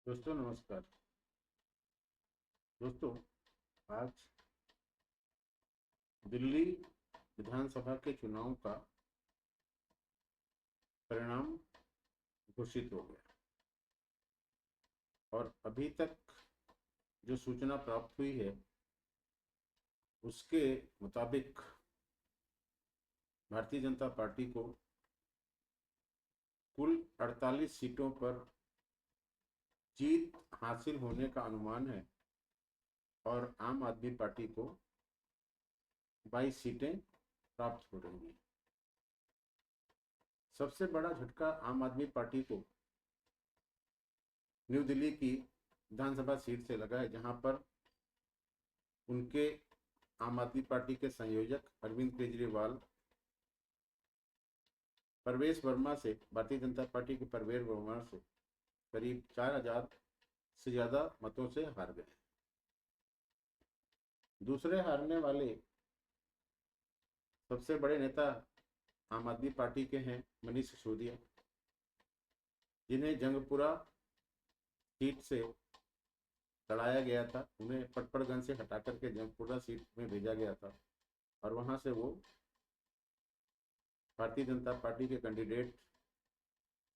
दोस्तों नमस्कार। दोस्तों, आज दिल्ली विधानसभा के चुनाव का परिणाम घोषित हो गया और अभी तक जो सूचना प्राप्त हुई है उसके मुताबिक भारतीय जनता पार्टी को कुल 48 सीटों पर जीत हासिल होने का अनुमान है और आम आदमी पार्टी को 22 सीटें प्राप्त हो रही हैं। सबसे बड़ा झटका आम आदमी पार्टी को न्यू दिल्ली की विधानसभा सीट से लगा है, जहां पर उनके आम आदमी पार्टी के संयोजक अरविंद केजरीवाल परवेश वर्मा से, भारतीय जनता पार्टी के परवेश वर्मा से करीब 4000 से ज्यादा मतों से हार गए। दूसरे हारने वाले सबसे बड़े नेता आम आदमी पार्टी के हैं मनीष सिसोदिया, जिन्हें जंगपुरा सीट से लड़ाया गया था। उन्हें पटपड़गंज से हटा करके जंगपुरा सीट में भेजा गया था और वहां से वो भारतीय जनता पार्टी के कैंडिडेट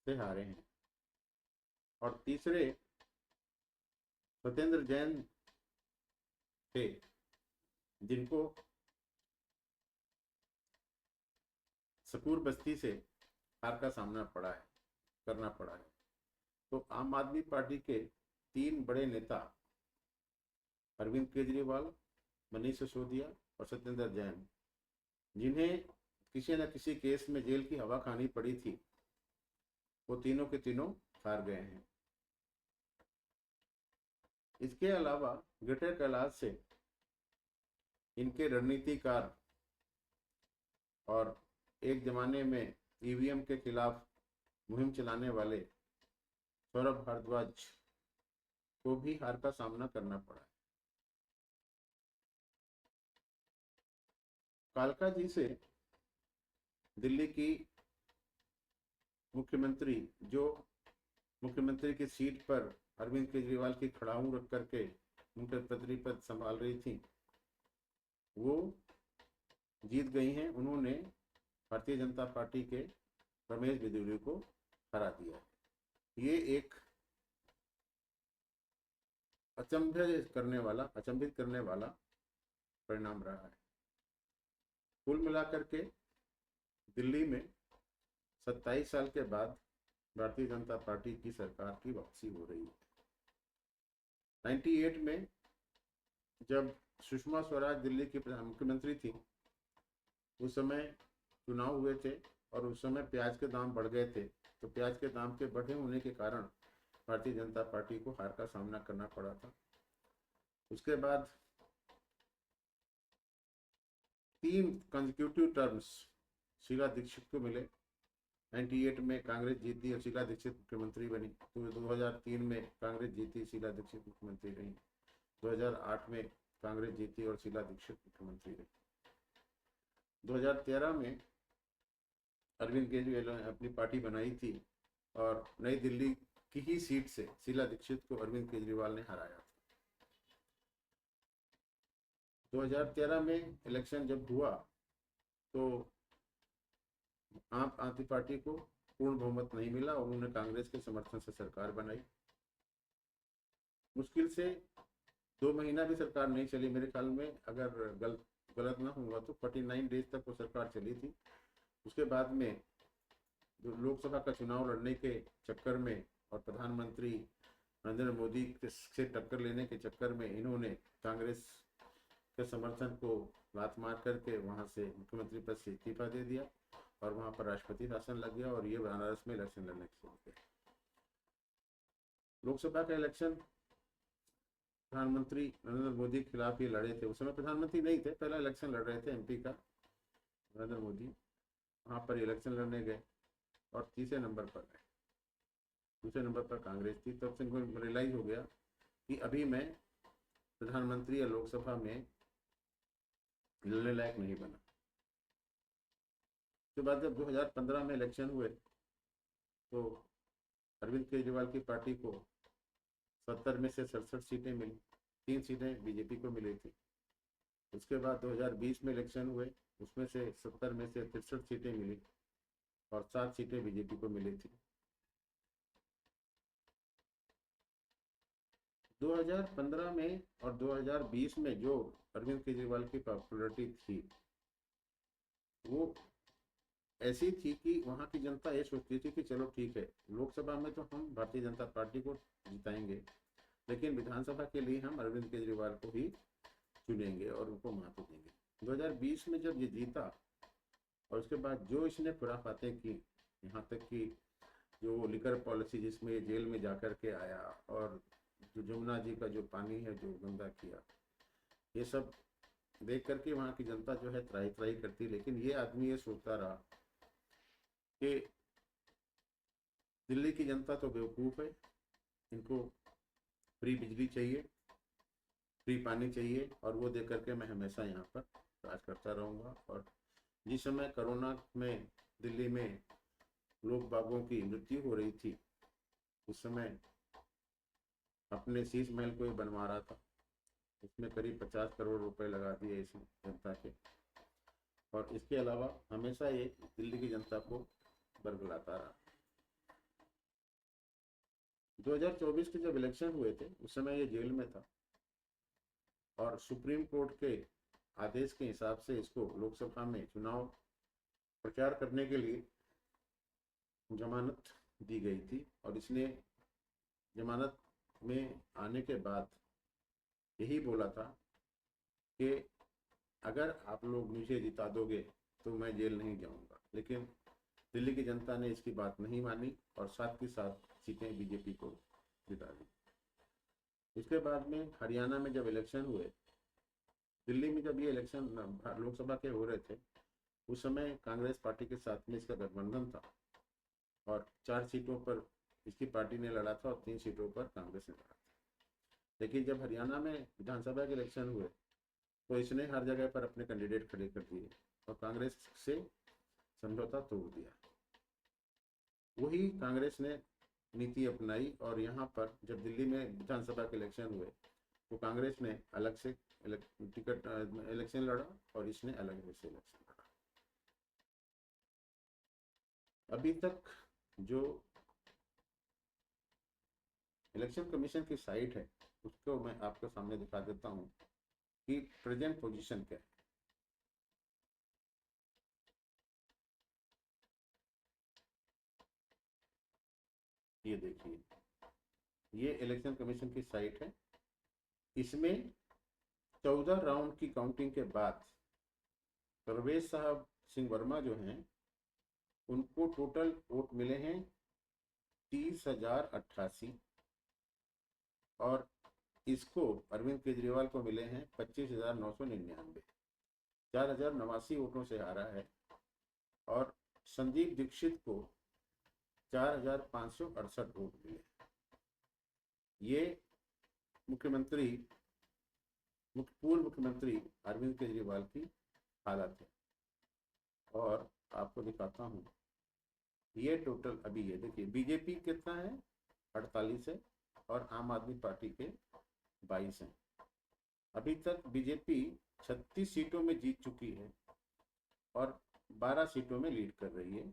से हारे हैं। और तीसरे सत्येंद्र जैन थे, जिनको सकूर बस्ती से हार का सामना करना पड़ा है। तो आम आदमी पार्टी के तीन बड़े नेता अरविंद केजरीवाल, मनीष सिसोदिया और सत्येंद्र जैन, जिन्हें किसी न किसी केस में जेल की हवा खानी पड़ी थी, वो तीनों के तीनों हार गए हैं। इसके अलावा ग्रेटर कैलाश से इनके रणनीतिकार और एक जमाने में ईवीएम के खिलाफ मुहिम चलाने वाले सौरभ भारद्वाज को भी हार का सामना करना पड़ा है। कालका जी से दिल्ली की मुख्यमंत्री, जो मुख्यमंत्री की सीट पर अरविंद केजरीवाल की खड़ाऊ रख करके मुख्यमंत्री पद संभाल रही थी, वो जीत गई हैं। उन्होंने भारतीय जनता पार्टी के रमेश बिधूरी को हरा दिया है। ये एक अचंभित करने वाला परिणाम रहा है। कुल मिलाकर के दिल्ली में 27 साल के बाद भारतीय जनता पार्टी की सरकार की वापसी हो रही है। 98 में जब सुषमा स्वराज दिल्ली की मुख्यमंत्री थी, उस समय चुनाव हुए थे और उस समय प्याज के दाम बढ़ गए थे। तो प्याज के दाम के बढ़े होने के कारण भारतीय जनता पार्टी को हार का सामना करना पड़ा था। उसके बाद 3 कंसेक्यूटिव टर्म्स शीला दीक्षित को मिले। 98 में कांग्रेस जीती और शीला दीक्षित मुख्यमंत्री बनी। तो 2003 में कांग्रेस जीती, शीला दीक्षित मुख्यमंत्री रही। 2008 में कांग्रेस जीती और शीला दीक्षित मुख्यमंत्री रही। 2013 में अरविंद केजरीवाल ने अपनी पार्टी बनाई थी और नई दिल्ली की ही सीट से शीला दीक्षित को अरविंद केजरीवाल ने हराया था। 2013 में इलेक्शन जब हुआ तो आम आदमी पार्टी को पूर्ण बहुमत नहीं मिला और उन्होंने कांग्रेस के समर्थन से सरकार बनाई। मुश्किल से 2 महीना भी सरकार नहीं चली, मेरे ख्याल में, अगर गलत ना हुआ तो 49 डेज तक वो सरकार चली थी। उसके बाद में जो लोकसभा का चुनाव लड़ने के चक्कर में और प्रधानमंत्री नरेंद्र मोदी से टक्कर लेने के चक्कर में इन्होंने कांग्रेस के समर्थन को लात मार करके वहां से मुख्यमंत्री पद से इस्तीफा दे दिया और वहां पर राष्ट्रपति शासन लग गया और ये बनारस में इलेक्शन लड़ने के लिए। लोकसभा का इलेक्शन प्रधानमंत्री नरेंद्र मोदी के खिलाफ ये लड़े थे। उस समय प्रधानमंत्री नहीं थे, पहला इलेक्शन लड़ रहे थे एमपी का नरेंद्र मोदी। वहां पर इलेक्शन लड़ने गए और तीसरे नंबर पर गए। दूसरे नंबर पर कांग्रेस थी। तब से इनको रियलाइज हो गया कि अभी मैं प्रधानमंत्री या लोकसभा में लड़ने लायक नहीं बना। उसके बाद जब 2015 में इलेक्शन हुए तो अरविंद केजरीवाल की पार्टी को 70 में से 67 सीटें मिली, 3 सीटें बीजेपी को मिली थी। उसके बाद 2020 में इलेक्शन हुए, उसमें से 70 में से 63 सीटें मिली और 7 सीटें बीजेपी को मिली थी। 2015 में और 2020 में जो अरविंद केजरीवाल की पॉपुलरिटी थी वो ऐसी थी कि वहाँ की जनता ये सोचती थी कि चलो ठीक है, लोकसभा में तो हम भारतीय जनता पार्टी को जिताएंगे, लेकिन विधानसभा के लिए हम अरविंद केजरीवाल को ही चुनेंगे और उनको महत्व देंगे। 2020 में जब ये जीता और उसके बाद जो इसने खुराफातें की, यहाँ तक कि जो लिकर पॉलिसी जिसमें जेल में जाकर के आया और जो जमुना जी का जो पानी है जो गंदा किया, ये सब देख करके वहाँ की जनता जो है त्राही त्राही करती। लेकिन ये आदमी ये सोचता रहा कि दिल्ली की जनता तो बेवकूफ़ है, इनको फ्री बिजली चाहिए, फ्री पानी चाहिए और वो दे करके मैं हमेशा यहाँ पर राज करता रहूँगा। और जिस समय कोरोना में दिल्ली में लोग बागों की मृत्यु हो रही थी, उस समय अपने शीश महल को ही बनवा रहा था, इसमें करीब 50 करोड़ रुपए लगा दिए इस जनता के। और इसके अलावा हमेशा ये दिल्ली की जनता को बरगलाता रहा। 2024 के जब इलेक्शन हुए थे उस समय ये जेल में था और सुप्रीम कोर्ट के आदेश के हिसाब से इसको लोकसभा में चुनाव प्रचार करने के लिए जमानत दी गई थी। और इसने जमानत में आने के बाद यही बोला था कि अगर आप लोग मुझे जिता दोगे तो मैं जेल नहीं जाऊंगा। लेकिन दिल्ली की जनता ने इसकी बात नहीं मानी और साथ ही साथ सीटें बीजेपी को जिता दी। इसके बाद में हरियाणा में जब इलेक्शन हुए, दिल्ली में जब ये इलेक्शन लोकसभा के हो रहे थे, उस समय कांग्रेस पार्टी के साथ में इसका गठबंधन था और 4 सीटों पर इसकी पार्टी ने लड़ा था और 3 सीटों पर कांग्रेस ने लड़ा था। लेकिन जब हरियाणा में विधानसभा के इलेक्शन हुए तो इसने हर जगह पर अपने कैंडिडेट खड़े कर दिए और कांग्रेस से समझौता तोड़ दिया। वही कांग्रेस ने नीति अपनाई और यहाँ पर जब दिल्ली में विधानसभा के इलेक्शन हुए तो कांग्रेस ने अलग से टिकट इलेक्शन लड़ा और इसने अलग से इलेक्शन लड़ा। अभी तक जो इलेक्शन कमीशन की साइट है उसको मैं आपके सामने दिखा देता हूँ कि प्रेजेंट पोजीशन क्या है। ये देखिए, ये इलेक्शन कमीशन की साइट है। इसमें 14 राउंड की काउंटिंग के बाद परवेज साहब सिंह वर्मा जो हैं उनको टोटल वोट मिले हैं 30,088 और इसको अरविंद केजरीवाल को मिले हैं 25,999, 4,089 वोटों से हारा है। और संदीप दीक्षित को 4,568 वोट मिले। ये पूर्व मुख्यमंत्री अरविंद केजरीवाल की हालत है। और आपको दिखाता हूँ ये टोटल अभी ये देखिए, बीजेपी कितना है 48 है और आम आदमी पार्टी के 22 हैं। अभी तक बीजेपी 36 सीटों में जीत चुकी है और 12 सीटों में लीड कर रही है।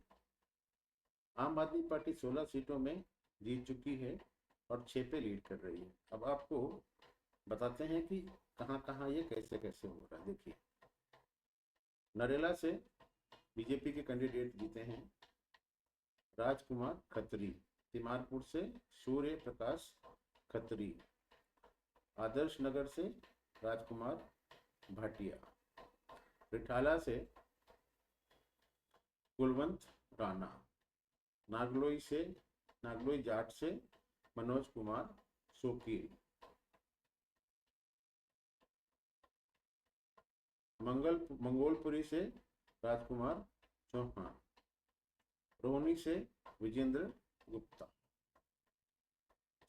आम आदमी पार्टी 16 सीटों में जीत चुकी है और 6 पे लीड कर रही है। अब आपको बताते हैं कि कहाँ कहाँ ये कैसे कैसे हो रहा है। देखिए, नरेला से बीजेपी के कैंडिडेट जीते हैं राजकुमार खत्री, तिमारपुर से सूर्य प्रकाश खत्री, आदर्श नगर से राजकुमार भाटिया, रिठाला से कुलवंत राणा, नागलोई जाट से मनोज कुमार सोकील, मंगोलपुरी से राजकुमार चौहान, रोहनी से विजेंद्र गुप्ता,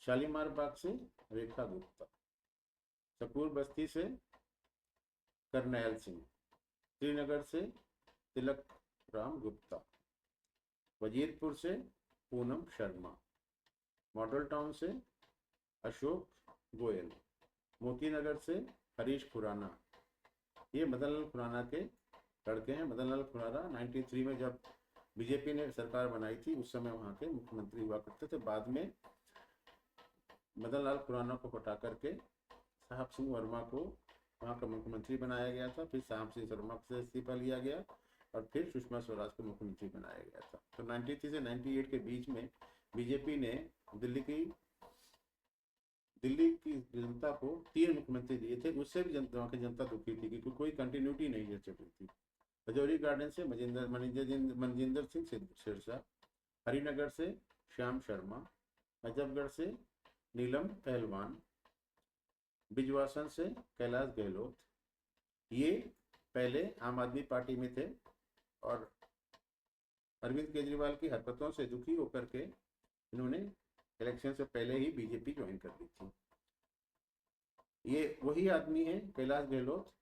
शालीमार बाग से रेखा गुप्ता, शकूर बस्ती से करनैल सिंह, श्रीनगर से तिलक राम गुप्ता, वजीरपुर से पूनम शर्मा, मॉडल टाउन से अशोक गोयल। मोती नगर से हरीश खुराना, ये मदन लाल खुराना के लड़के हैं। मदन लाल खुराना 93 में जब बीजेपी ने सरकार बनाई थी उस समय वहाँ के मुख्यमंत्री हुआ करते थे। बाद में मदन लाल खुराना को हटा करके साहब सिंह वर्मा को वहाँ का मुख्यमंत्री बनाया गया था। फिर साहब सिंह वर्मा से इस्तीफा लिया गया और फिर सुषमा स्वराज को मुख्यमंत्री बनाया गया था। तो 93 से 98 के बीच में बीजेपी ने दिल्ली की जनता को 3 मुख्यमंत्री दिए थे। उससे भी वहाँ की जनता दुखी थी क्योंकि कोई कंटिन्यूटी नहीं चल रही थी। हजौरी गार्डन से मनजिंदर सिंह सिरसा, हरिनगर से श्याम शर्मा, अजबगढ़ से नीलम पहलवान, बिजवासन से कैलाश गहलोत। ये पहले आम आदमी पार्टी में थे और अरविंद केजरीवाल की हरकतों से दुखी होकर के इन्होंने इलेक्शन से पहले ही बीजेपी ज्वाइन कर ली थी। ये वही आदमी है कैलाश गहलोत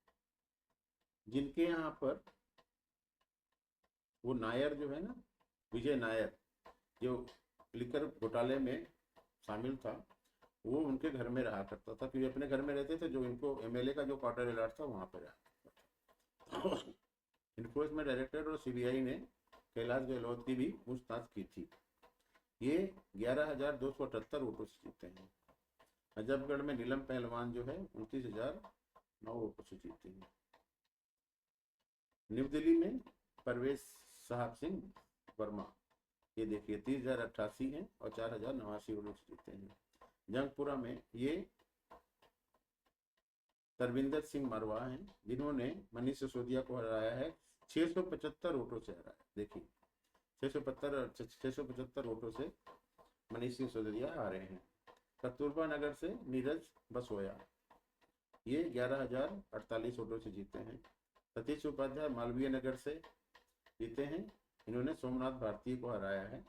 जिनके यहाँ पर वो नायर जो है ना, विजय नायर, जो लिकर घोटाले में शामिल था, वो उनके घर में रहा करता था। क्योंकि अपने घर में रहते थे, जो इनको एमएलए का जो क्वार्टर अलॉट था वहाँ पर रहा। इन्फोर्समेंट डायरेक्टर और सीबीआई ने कैलाश गहलोत की भी पूछताछ की थी। ये 11,278 वोटों से जीते हैं। अजबगढ़ में नीलम पहलवान जो है 29,009 वोटों से जीते हैं। न्यू दिल्ली में परवेज साहब सिंह वर्मा, ये देखिए 30,088 हैं और 4,089 वोटों से जीते हैं। जंगपुरा में ये तरविंदर सिंह मरवा हैं जिन्होंने मनीष सिसोदिया को हराया है, 675 वोटों से हराया। देखिए 675 वोटों से मनीष सिसोदिया हारे हैं। कस्तूरबा नगर से नीरज बसोया, ये 11,048 वोटों से जीते हैं। सतीश उपाध्याय मालवीय नगर से जीते हैं, इन्होंने सोमनाथ भारती को हराया है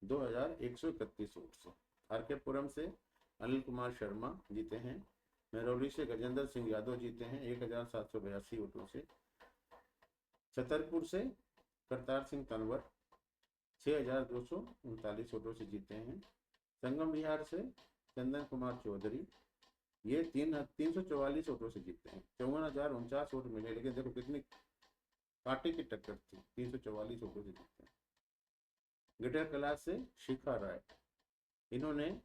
2,131 वोट से। आरकेपुरम से अनिल कुमार शर्मा जीते हैं। महरौली से गजेंद्र सिंह यादव जीते हैं 1,782 वोटों से। छतरपुर से करतार सिंह तनवर 6,239 वोटों से जीते हैं। संगम विहार से चंदन कुमार चौधरी, ये 344 वोटों से जीते हैं। 54,049 वोट मिले, लेकिन देखो कितनी कांटे की टक्कर थी, 344 वोटों से जीते हैं। गिटर कला से शिखा राय, इन्होंने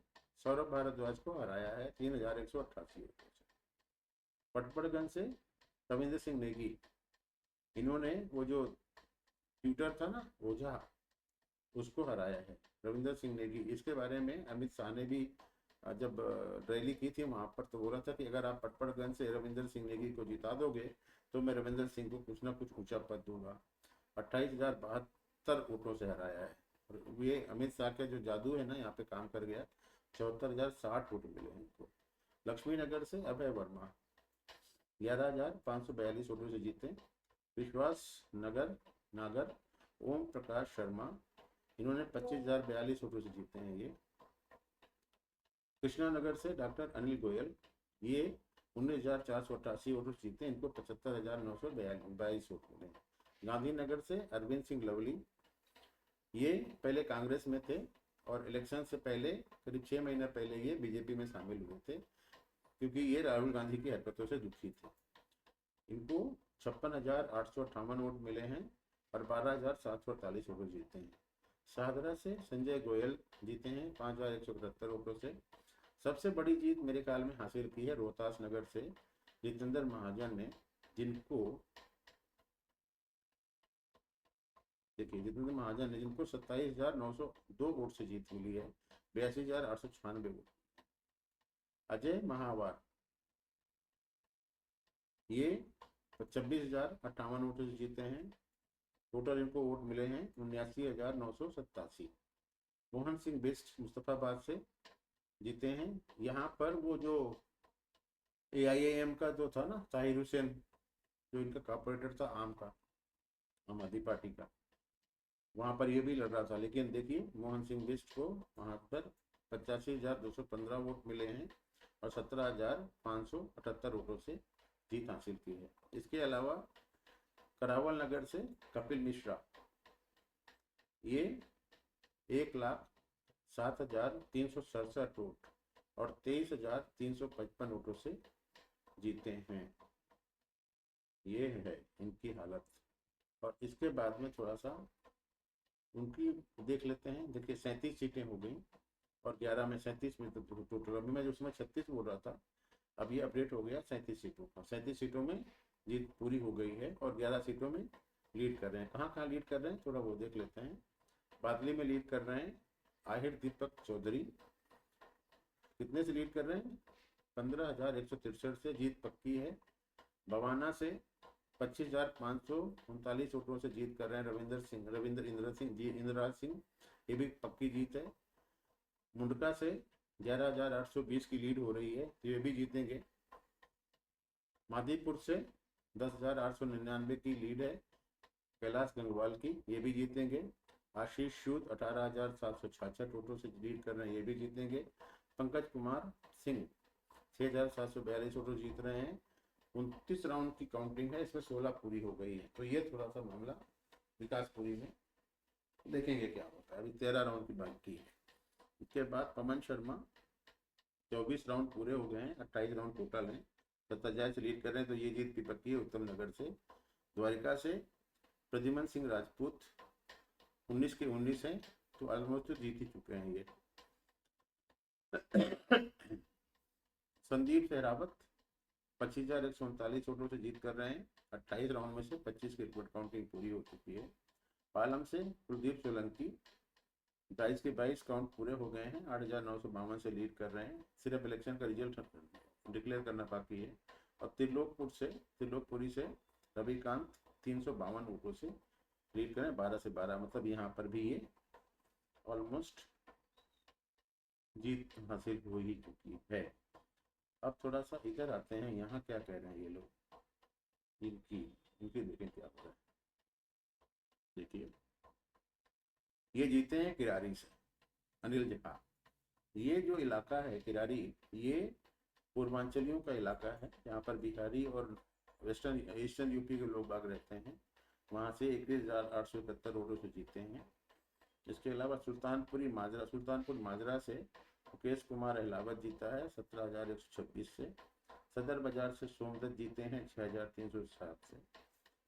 सौरभ भारद्वाज को हराया है 3,188 वोटों से। पटपड़गंज से रविंद्र सिंह नेगी, इन्होंने वो जो ट्विटर था ना ओझा, उसको हराया है रविंद्र सिंह नेगी। इसके बारे में अमित शाह ने भी जब रैली की थी वहाँ पर तो बोला था कि अगर आप पटपड़गंज से रविंद्र सिंह नेगी को जिता दोगे तो मैं रविंद्र सिंह को कुछ ना कुछ ऊंचा पद दूंगा। 28,072 वोटों से हराया है। और ये अमित शाह का जो जादू है ना यहाँ पे काम कर गया। 74,060 वोट मिले हैं इनको। लक्ष्मी नगर से अभय वर्मा 11,542 वोटों से जीते। विश्वास नागर ओम प्रकाश शर्मा, इन्होंने 25,042 वोटों से जीते हैं। ये कृष्णा नगर से डॉक्टर अनिल गोयल, ये 19,488 वोटों से जीते हैं, इनको 75,922 वोट मिले। गांधीनगर से अरविंद सिंह लवली, ये पहले कांग्रेस में थे और इलेक्शन से पहले करीब 6 महीने पहले ये बीजेपी में शामिल हुए थे क्योंकि ये राहुल गांधी की हरकतों से दुखी थे। इनको 56,858 वोट मिले हैं और 12,748 वोट जीते हैं। शाहदरा से संजय गोयल जीते हैं 5,177 वोटों से। सबसे बड़ी जीत मेरे ख्याल में हासिल की है रोहतास नगर से जितेंद्र महाजन ने, जिनको देखिए जितेंद्र महाजन ने जिनको 27,902 वोट से जीत मिली है, 82,896 वोट। अजय महावार, ये 26,058 वोटों से जीते हैं। टोटल इनको वोट मिले हैं 79,987। मोहन सिंह बिस्ट मुस्तफाबाद से जीते हैं। यहाँ पर वो जो AIAM का जो था ना ताहिर हुसैन, जो इनका कॉर्पोरेटर था आम आदमी पार्टी का, वहाँ पर ये भी लड़ रहा था। लेकिन देखिए मोहन सिंह बिस्ट को वहाँ पर 85,215 वोट मिले हैं और 17,578 वोटों से जीत हासिल की है। इसके अलावा करावल नगर से कपिल मिश्रा, ये 1,07,367 वोट और 23,355 वोटों से जीते हैं। ये है इनकी हालत। और इसके बाद में थोड़ा सा उनकी देख लेते हैं। देखिए 37 सीटें हो गई और 11 में 37 में तो टोटल, अभी मैं जो उसमें 36 बोल रहा था, अब ये अपडेट हो गया 37 सीटों का। 37 सीटों में जीत पूरी हो गई है और 11 सीटों में लीड कर रहे हैं। कहाँ कहाँ लीड कर रहे हैं थोड़ा वो देख लेते हैं। बादली में लीड कर रहे हैं आहिर दीपक चौधरी। कितने से लीड कर रहे हैं? 15,163 से जीत पक्की है। बवाना से 25,539 वोटों से जीत कर रहे हैं इंद्रराज सिंह, ये भी पक्की जीत है। मुंडका से 11,820 की लीड हो रही है, तो ये भी जीतेंगे। मादीपुर से 10,899 की लीड है कैलाश गंगवाल की, ये भी जीतेंगे। आशीष सूद 18,766 वोटों से लीड कर रहे हैं, ये भी जीतेंगे। पंकज कुमार सिंह 6,742 वोटों जीत रहे हैं। 29 राउंड की काउंटिंग है, इसमें 16 पूरी हो गई है, तो ये थोड़ा सा मामला विकासपुरी में देखेंगे क्या होता है। अभी 13 राउंड की बाकी है। इसके बाद पवन शर्मा 24 राउंड पूरे हो गए हैं, 28 राउंड टोटल हैं, 27 से लीड कर रहे हैं, तो ये जीत भी पक्की है। उत्तम नगर से। द्वारिका से प्रद्युमन सिंह राजपूत 19 के 19 हैं, तो ऑलमोस्ट जीत ही चुके हैं ये। संदीप सहरावत 25,139 वोटों से जीत कर रहे हैं। 28 राउंड में से 25 की रिपोर्ट काउंटिंग पूरी हो चुकी है। पालम से कुलदीप सोलंकी 22 के 22 काउंट पूरे हो गए हैं, 8,952 से लीड कर रहे हैं। सिर्फ इलेक्शन का रिजल्ट डिक्लेयर करना बाकी है। और त्रिलोकपुरी से रविकांत 352 वोटों से लीड कर रहे हैं, 12 से 12, मतलब यहाँ पर भी ये ऑलमोस्ट जीत हासिल हो ही चुकी है। अब थोड़ा सा इधर आते हैं, यहाँ क्या कह रहे हैं ये लोग, इनकी देखें क्या हो रहा है। देखिए ये जीते हैं किरारी से अनिल झा। ये जो इलाका है किरारी, ये पूर्वांचलियों का इलाका है, यहाँ पर बिहारी और ईस्टर्न यूपी के लोग बाग रहते हैं। वहाँ से 21,871 वोटों से जीते हैं। इसके अलावा सुल्तानपुर माजरा से मुकेश कुमार अहलावत जीता है 17,126 से। सदर बाजार से सोमदत्त जीते हैं 6,307 से।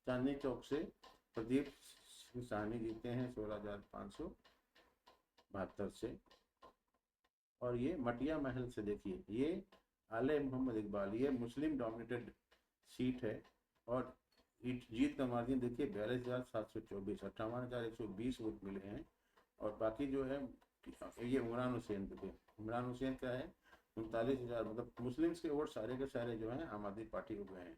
चांदनी चौक से प्रदीप सिंह साहनी जीते हैं 16,572 से। और ये मटिया महल से देखिए, ये आले मोहम्मद इकबाल, ये मुस्लिम डोमिनेटेड सीट है और जीत का मार्जिन देखिए 42,724, 58,120 वोट मिले हैं। और बाकी जो है ये इमरान हुसैन क्या है 39,000, मतलब मुस्लिम्स के वोट सारे के सारे जो हैं आम आदमी पार्टी को गए हैं।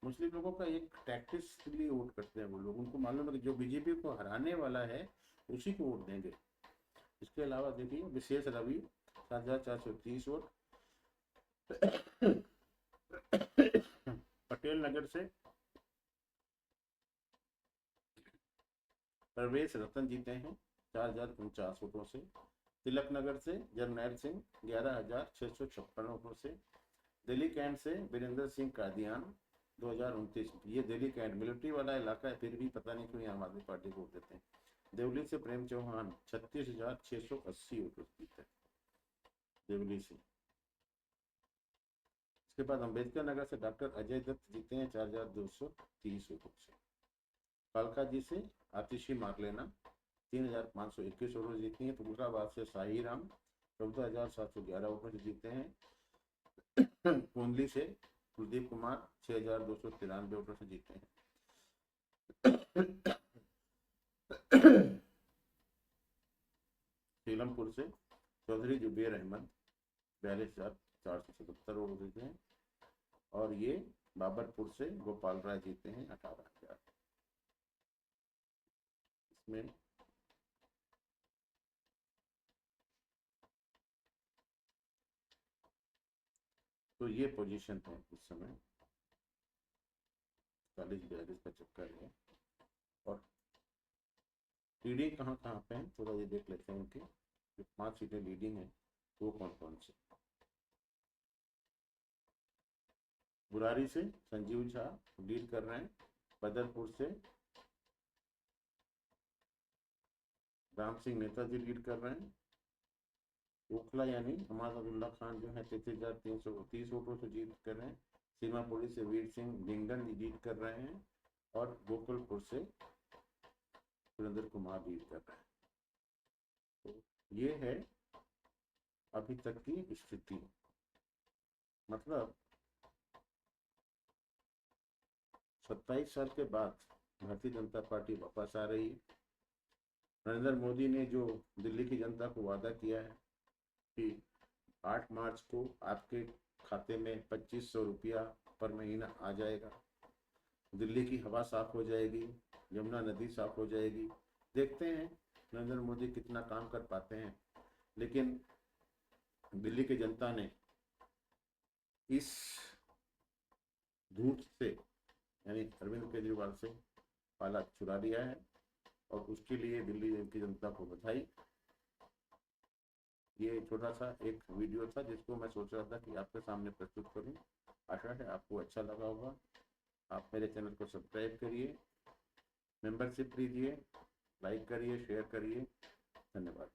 मुस्लिम लोगों का एक टैक्टिस के लिए वोट करते हैं वो लोग, उनको मालूम है कि जो बीजेपी को हराने वाला है उसी को वोट देंगे। इसके अलावा देखिए विशेष रवि 7,430 वोट। पटेल नगर से परवेश रतन जीते हैं 4,049 वोटों से। तिलक नगर से जरनैल सिंह 11,656 वोटों से। दिल्ली कैंट से वीरेंद्र सिंह कादियान 2029, ये दिल्ली कैंट मिलिट्री वाला इलाका है, फिर भी पता नहीं क्यों आम आदमी पार्टी को वोट देते हैं। देवली से प्रेम चौहान 36,680 वोटों से जीते देवली से। इसके बाद अम्बेडकर नगर से डॉक्टर अजय दत्त जीते हैं 4,230 वोटों से। कालका जी से आतिशी मारलेना 3,521 वोटों जीती हैं। तुलकाबाद से शाही राम 14,711 वोटों से जीते हैं। कुंडली से कुलदीप कुमार 6,293 वोटों से जीते हैं। सीलमपुर से चौधरी जुबेर अहमद 42,477 वोट जीते हैं। और ये बाबरपुर से गोपाल राय जीते हैं 18,000। इसमें तो ये पोजीशन है इस समय 40-42 का चक्कर है। और लीडिंग कहाँ कहाँ पे है थोड़ा ये देख लेते हैं। उनकी जो 5 सीटें लीडिंग है वो कौन कौन से। बुरारी से संजीव झा लीड कर रहे हैं। बदरपुर से राम सिंह नेता जी लीड कर रहे हैं। ओखला यानी हमादुल्लाह खान जो है 33,330 वोटों से जीत कर रहे हैं। सीमापुरी से वीर सिंह ढिंगन जीत कर रहे हैं और गोकुलपुर से सुरेंद्र कुमार जीत कर रहे हैं। तो ये है अभी तक की स्थिति। मतलब 27 साल के बाद भारतीय जनता पार्टी वापस आ रही है। नरेंद्र मोदी ने जो दिल्ली की जनता को वादा किया है कि 8 मार्च को आपके खाते में 2500 रुपया पर महीना आ जाएगा, दिल्ली की हवा साफ हो जाएगी, यमुना नदी साफ हो जाएगी। देखते हैं नरेंद्र मोदी कितना काम कर पाते हैं। लेकिन दिल्ली की जनता ने इस धूर्त से यानी अरविंद केजरीवाल से पाला चुरा लिया है और उसके लिए दिल्ली की जनता को बधाई। ये छोटा सा एक वीडियो था जिसको मैं सोच रहा था कि आपके सामने प्रस्तुत करूं। आशा है आपको अच्छा लगा होगा। आप मेरे चैनल को सब्सक्राइब करिए, मेंबरशिप लीजिए, लाइक करिए, शेयर करिए। धन्यवाद।